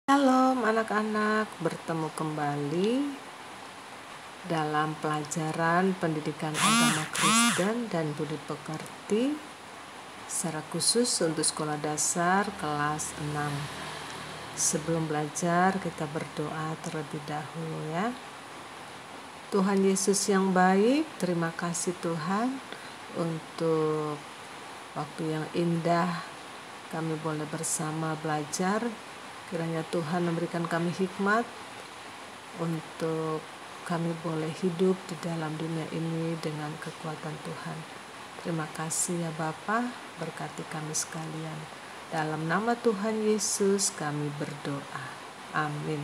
Shalom anak-anak, bertemu kembali dalam pelajaran pendidikan agama Kristen dan budi pekerti secara khusus untuk sekolah dasar kelas 6. Sebelum belajar kita berdoa terlebih dahulu ya. Tuhan Yesus yang baik, terima kasih Tuhan untuk waktu yang indah kami boleh bersama belajar. Kiranya Tuhan memberikan kami hikmat untuk kami boleh hidup di dalam dunia ini dengan kekuatan Tuhan. Terima kasih ya Bapa, berkati kami sekalian. Dalam nama Tuhan Yesus kami berdoa. Amin.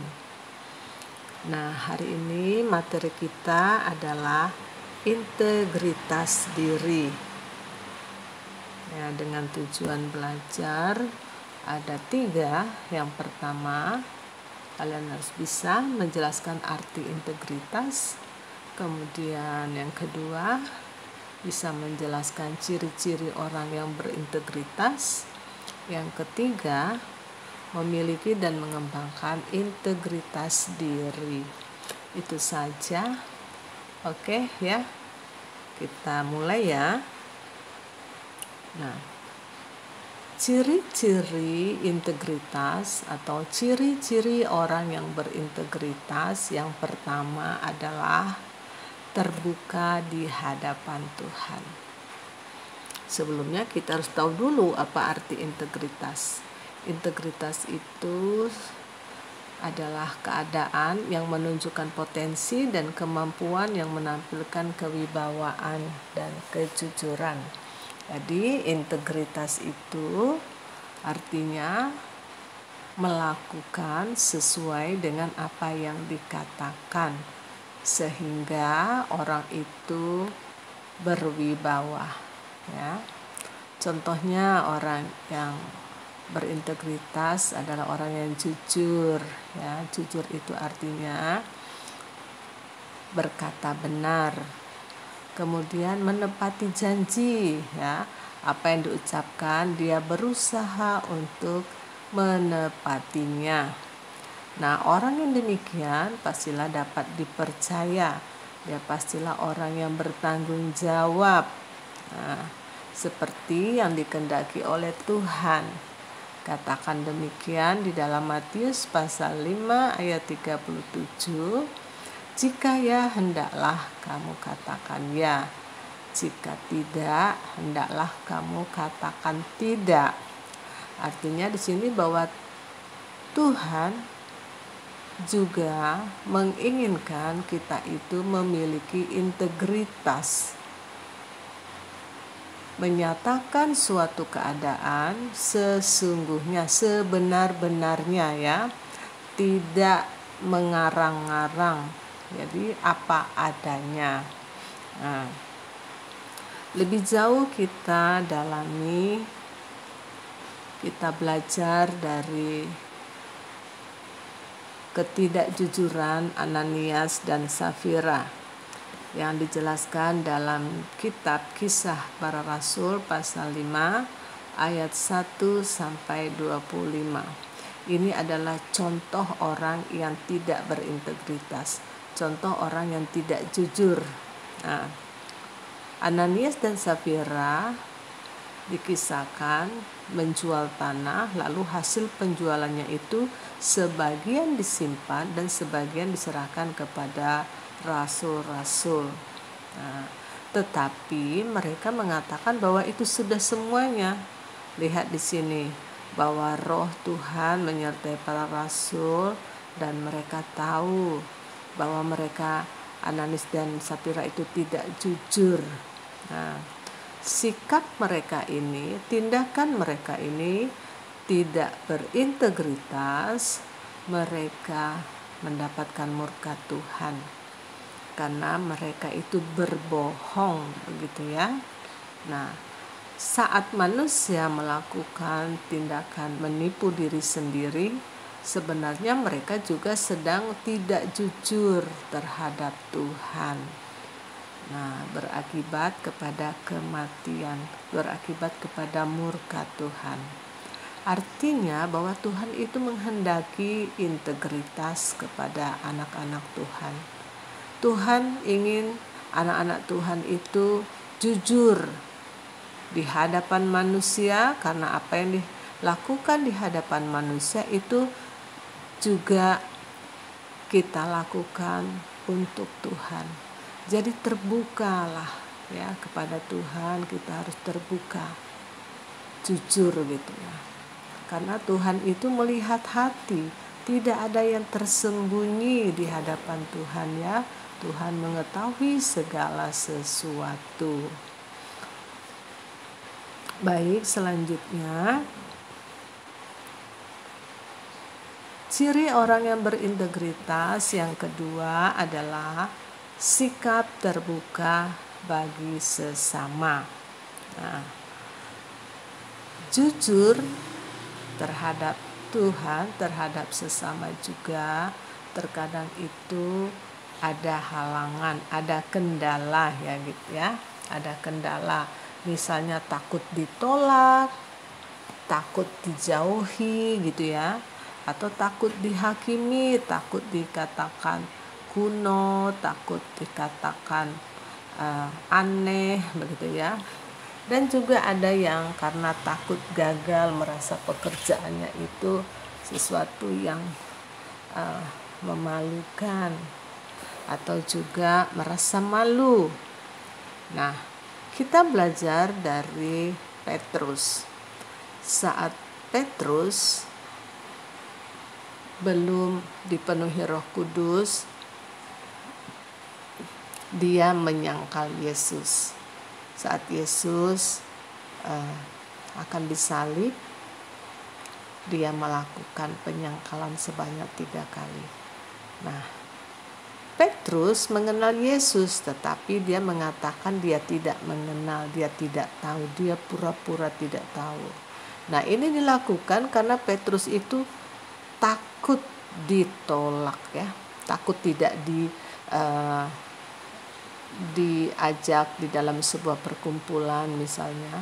Nah, hari ini materi kita adalah integritas diri. Ya, dengan tujuan belajar ada 3. Yang pertama, kalian harus bisa menjelaskan arti integritas. Kemudian yang kedua, bisa menjelaskan ciri-ciri orang yang berintegritas. Yang ketiga, memiliki dan mengembangkan integritas diri. Itu saja. Oke ya. Kita mulai ya. Nah, ciri-ciri integritas atau ciri-ciri orang yang berintegritas yang pertama adalah terbuka di hadapan Tuhan. Sebelumnya kita harus tahu dulu apa arti integritas. Integritas itu adalah keadaan yang menunjukkan potensi dan kemampuan yang menampilkan kewibawaan dan kejujuran. Jadi integritas itu artinya melakukan sesuai dengan apa yang dikatakan sehingga orang itu berwibawa ya. Contohnya orang yang berintegritas adalah orang yang jujur ya. Jujur itu artinya berkata benar. Kemudian menepati janji ya, apa yang diucapkan dia berusaha untuk menepatinya. Nah, orang yang demikian pastilah dapat dipercaya. Dia pastilah orang yang bertanggung jawab. Nah, seperti yang dikehendaki oleh Tuhan. Katakan demikian di dalam Matius pasal 5 ayat 37. Jika ya, hendaklah kamu katakan ya. Jika tidak, hendaklah kamu katakan tidak. Artinya di sini bahwa Tuhan juga menginginkan kita itu memiliki integritas. Menyatakan suatu keadaan sesungguhnya, sebenar-benarnya ya. Tidak mengarang-ngarang. Jadi apa adanya. Nah, lebih jauh kita dalami, kita belajar dari ketidakjujuran Ananias dan Safira yang dijelaskan dalam kitab Kisah Para Rasul pasal 5 ayat 1 sampai 25. Ini adalah contoh orang yang tidak berintegritas. Contoh orang yang tidak jujur. Nah, Ananias dan Safira dikisahkan menjual tanah, lalu hasil penjualannya itu sebagian disimpan dan sebagian diserahkan kepada rasul-rasul. Nah, tetapi mereka mengatakan bahwa itu sudah semuanya. Lihat di sini bahwa roh Tuhan menyertai para rasul dan mereka tahu bahwa mereka Ananias dan Safira itu tidak jujur. Nah, sikap mereka ini, tindakan mereka ini tidak berintegritas, mereka mendapatkan murka Tuhan karena mereka itu berbohong, begitu ya. Nah, saat manusia melakukan tindakan menipu diri sendiri, sebenarnya mereka juga sedang tidak jujur terhadap Tuhan. Nah, berakibat kepada kematian, berakibat kepada murka Tuhan. Artinya bahwa Tuhan itu menghendaki integritas kepada anak-anak Tuhan. Tuhan ingin anak-anak Tuhan itu jujur di hadapan manusia, karena apa yang dilakukan di hadapan manusia itu juga kita lakukan untuk Tuhan. Jadi terbukalah ya kepada Tuhan, kita harus terbuka, jujur gitu ya. Karena Tuhan itu melihat hati, tidak ada yang tersembunyi di hadapan Tuhan ya. Tuhan mengetahui segala sesuatu. Baik, selanjutnya ciri orang yang berintegritas yang kedua adalah sikap terbuka bagi sesama. Nah, jujur terhadap Tuhan, terhadap sesama juga terkadang itu ada halangan, ada kendala ya gitu ya. Ada kendala, misalnya takut ditolak, takut dijauhi gitu ya, atau takut dihakimi, takut dikatakan kuno, takut dikatakan aneh begitu ya. Dan juga ada yang karena takut gagal, merasa pekerjaannya itu sesuatu yang memalukan, atau juga merasa malu. Nah, kita belajar dari Petrus. Saat Petrus belum dipenuhi Roh Kudus, dia menyangkal Yesus. Saat Yesus akan disalib, dia melakukan penyangkalan sebanyak 3 kali. Nah, Petrus mengenal Yesus, tetapi dia mengatakan dia tidak mengenal, dia tidak tahu, dia pura-pura tidak tahu. Nah, ini dilakukan karena Petrus itu takut ditolak ya, takut tidak diajak di dalam sebuah perkumpulan misalnya,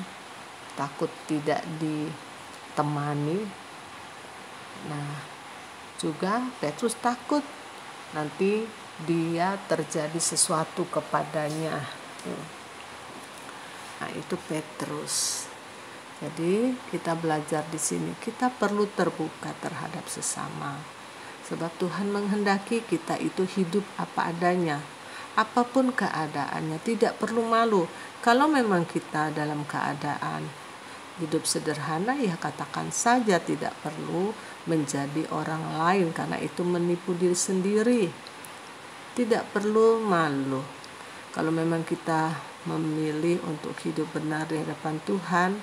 takut tidak ditemani. Nah, juga Petrus takut nanti dia terjadi sesuatu kepadanya. Nah, itu Petrus. Jadi kita belajar di sini, kita perlu terbuka terhadap sesama. Sebab Tuhan menghendaki kita itu hidup apa adanya. Apapun keadaannya, tidak perlu malu. Kalau memang kita dalam keadaan hidup sederhana, ya katakan saja, tidak perlu menjadi orang lain, karena itu menipu diri sendiri. Tidak perlu malu. Kalau memang kita memilih untuk hidup benar di hadapan Tuhan,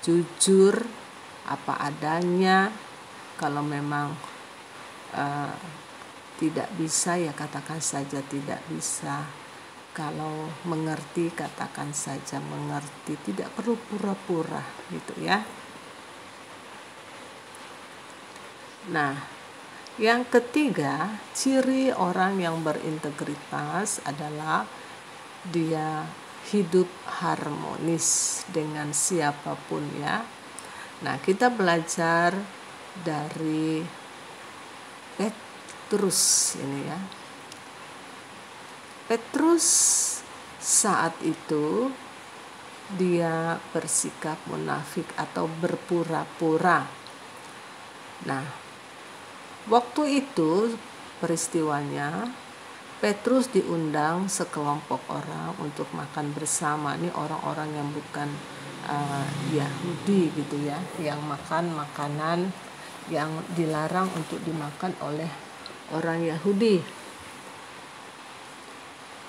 jujur apa adanya. Kalau memang tidak bisa, ya katakan saja tidak bisa. Kalau mengerti, katakan saja mengerti. Tidak perlu pura-pura gitu ya. Nah, yang ketiga, ciri orang yang berintegritas adalah dia hidup harmonis dengan siapapun ya. Nah, kita belajar dari Petrus ini ya. Petrus saat itu dia bersikap munafik atau berpura-pura. Nah, waktu itu peristiwanya, Petrus diundang sekelompok orang untuk makan bersama. Ini orang-orang yang bukan Yahudi gitu ya, yang makan makanan yang dilarang untuk dimakan oleh orang Yahudi.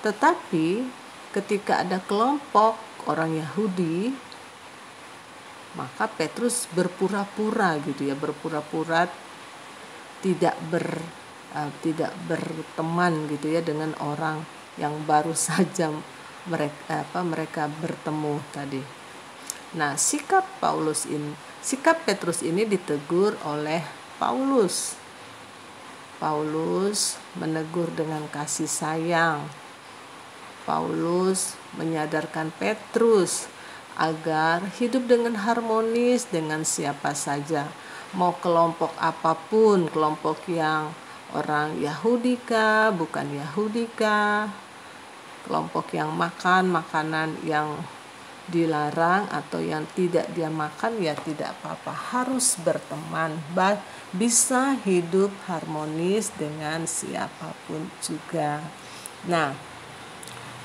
Tetapi ketika ada kelompok orang Yahudi, maka Petrus berpura-pura gitu ya, berpura-pura tidak berteman gitu ya dengan orang yang baru saja mereka bertemu tadi. Nah, sikap Petrus ini ditegur oleh Paulus. Paulus menegur dengan kasih sayang. Paulus menyadarkan Petrus agar hidup dengan harmonis dengan siapa saja, mau kelompok apapun, kelompok yang orang Yahudi kah, bukan Yahudi kah, kelompok yang makan makanan yang dilarang atau yang tidak dia makan, ya tidak apa-apa, harus berteman, bisa hidup harmonis dengan siapapun juga. Nah,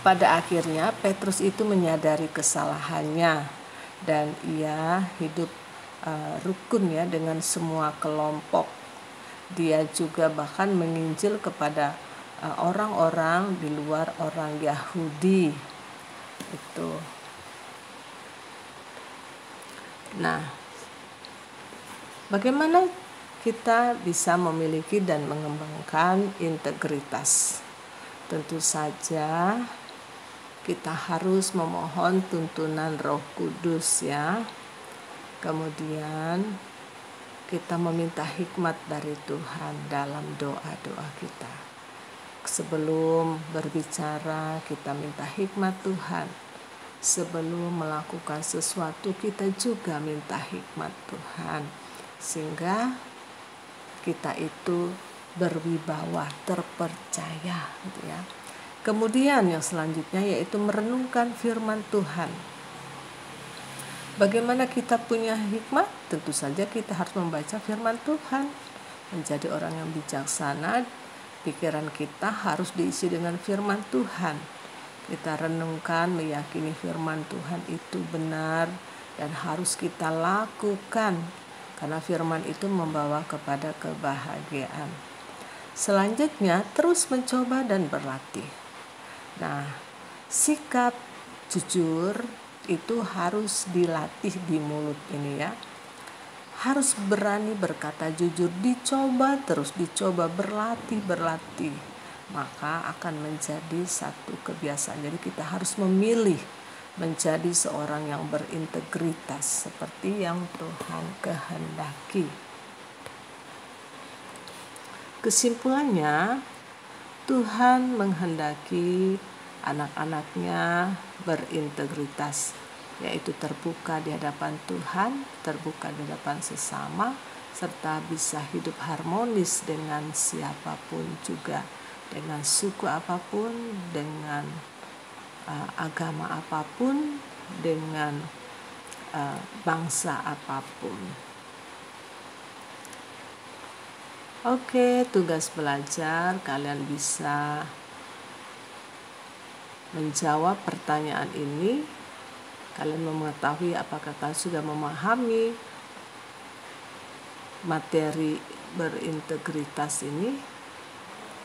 pada akhirnya Petrus itu menyadari kesalahannya dan ia hidup rukun ya dengan semua kelompok. Dia juga bahkan menginjil kepada orang-orang di luar orang Yahudi itu. Nah, bagaimana kita bisa memiliki dan mengembangkan integritas? Tentu saja kita harus memohon tuntunan Roh Kudus ya. Kemudian kita meminta hikmat dari Tuhan dalam doa-doa kita. Sebelum berbicara, kita minta hikmat Tuhan. Sebelum melakukan sesuatu, kita juga minta hikmat Tuhan. Sehingga kita itu berwibawa, terpercaya gitu ya. Kemudian yang selanjutnya yaitu merenungkan firman Tuhan. Bagaimana kita punya hikmat? Tentu saja kita harus membaca firman Tuhan. Menjadi orang yang bijaksana, pikiran kita harus diisi dengan firman Tuhan. Kita renungkan, meyakini firman Tuhan itu benar dan harus kita lakukan. Karena firman itu membawa kepada kebahagiaan. Selanjutnya, terus mencoba dan berlatih. Nah, sikap jujur itu harus dilatih di mulut ini ya. Harus berani berkata jujur, dicoba terus, dicoba, berlatih. Maka akan menjadi satu kebiasaan. Jadi kita harus memilih menjadi seorang yang berintegritas seperti yang Tuhan kehendaki. Kesimpulannya, Tuhan menghendaki anak-anaknya berintegritas, yaitu terbuka di hadapan Tuhan, terbuka di hadapan sesama, serta bisa hidup harmonis dengan siapapun juga, dengan suku apapun, dengan agama apapun, dengan bangsa apapun. Oke, tugas belajar kalian bisa menjawab pertanyaan ini. Kalian mengetahui apakah kalian sudah memahami materi berintegritas ini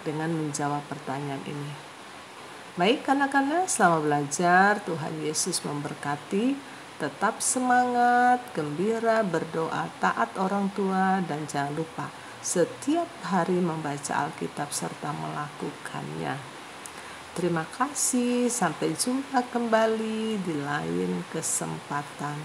dengan menjawab pertanyaan ini. Baik anak-anak, selamat belajar. Tuhan Yesus memberkati. Tetap semangat, gembira, berdoa, taat orang tua, dan jangan lupa setiap hari membaca Alkitab serta melakukannya. Terima kasih, sampai jumpa kembali di lain kesempatan.